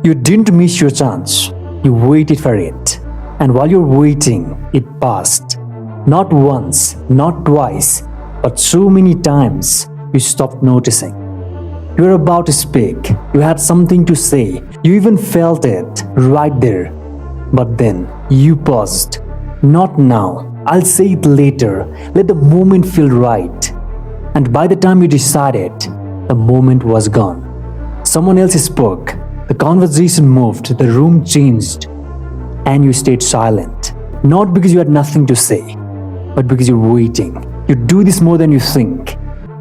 You didn't miss your chance, you waited for it. And while you're waiting, it passed. Not once, not twice, but so many times you stopped noticing. You were about to speak, you had something to say, you even felt it right there. But then you paused. Not now, I'll say it later, let the moment feel right. And by the time you decided, the moment was gone. Someone else spoke, the conversation moved, the room changed, and you stayed silent. Not because you had nothing to say, but because you're waiting. You do this more than you think.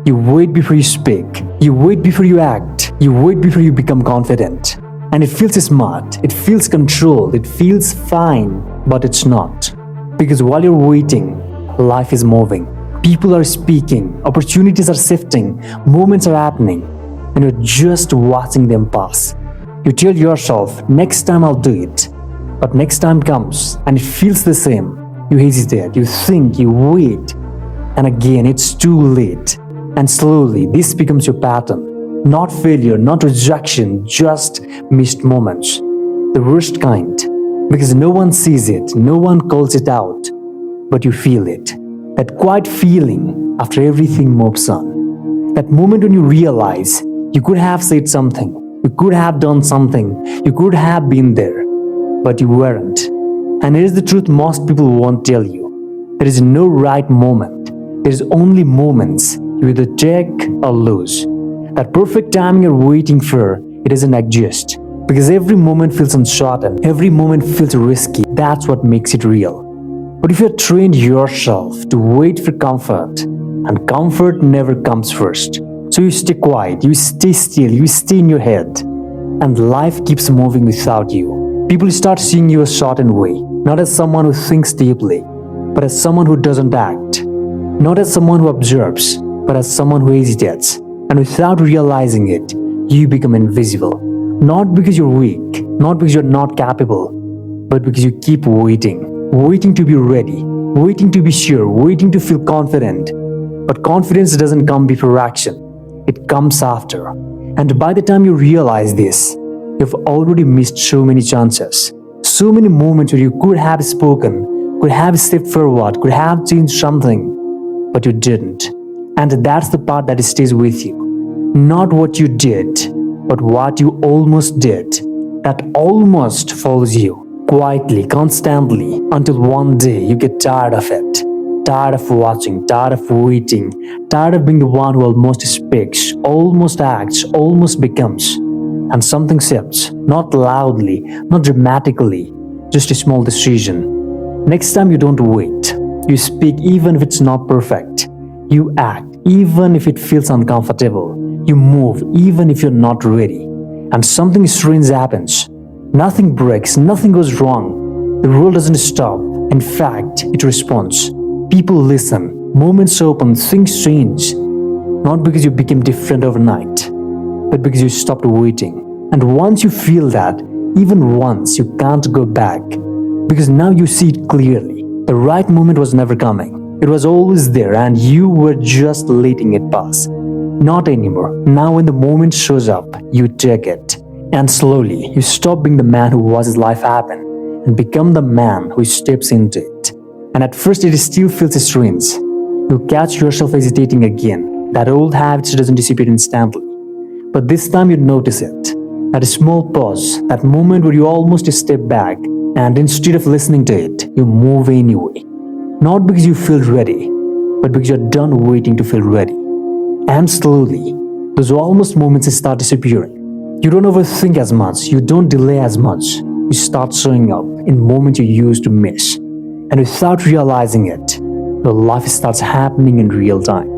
You wait before you speak. You wait before you act. You wait before you become confident. And it feels smart. It feels controlled. It feels fine. But it's not. Because while you're waiting, life is moving. People are speaking. Opportunities are shifting. Moments are happening. And you're just watching them pass. You tell yourself, next time I'll do it. But next time comes and it feels the same. You hesitate. You think. You wait. And again, it's too late. And slowly, this becomes your pattern. Not failure, not rejection, just missed moments. The worst kind. Because no one sees it, no one calls it out. But you feel it. That quiet feeling after everything moves on. That moment when you realize you could have said something. You could have done something. You could have been there. But you weren't. And here's the truth most people won't tell you. There is no right moment. There is only moments you either take or lose. That perfect timing you're waiting for, it doesn't exist. Because every moment feels uncertain, every moment feels risky. That's what makes it real. But if you trained yourself to wait for comfort, and comfort never comes first, so you stay quiet, you stay still, you stay in your head, and life keeps moving without you. People start seeing you a certain way, not as someone who thinks deeply, but as someone who doesn't act. Not as someone who observes, but as someone who hesitates. And without realizing it, you become invisible. Not because you're weak, not because you're not capable, but because you keep waiting. Waiting to be ready, waiting to be sure, waiting to feel confident. But confidence doesn't come before action. It comes after. And by the time you realize this, you've already missed so many chances. So many moments where you could have spoken, could have stepped forward, could have changed something. But you didn't. And that's the part that stays with you. Not what you did, but what you almost did. That almost follows you, quietly, constantly, until one day you get tired of it. Tired of watching, tired of waiting, tired of being the one who almost speaks, almost acts, almost becomes. And something shifts, not loudly, not dramatically, just a small decision. Next time you don't wait. You speak even if it's not perfect. You act even if it feels uncomfortable. You move even if you're not ready. And something strange happens. Nothing breaks, nothing goes wrong. The world doesn't stop. In fact, it responds. People listen, moments open, things change. Not because you became different overnight, but because you stopped waiting. And once you feel that, even once, you can't go back. Because now you see it clearly. The right moment was never coming. It was always there and you were just letting it pass. Not anymore. Now when the moment shows up, you take it. And slowly, you stop being the man who watches life happen and become the man who steps into it. And at first it still feels strange. You catch yourself hesitating again. That old habit doesn't disappear instantly. But this time you notice it. That small pause, that moment where you almost step back, and instead of listening to it, you move anyway. Not because you feel ready, but because you're done waiting to feel ready. And slowly, those almost moments start disappearing. You don't overthink as much, you don't delay as much. You start showing up in moments you used to miss. And without realizing it, your life starts happening in real time.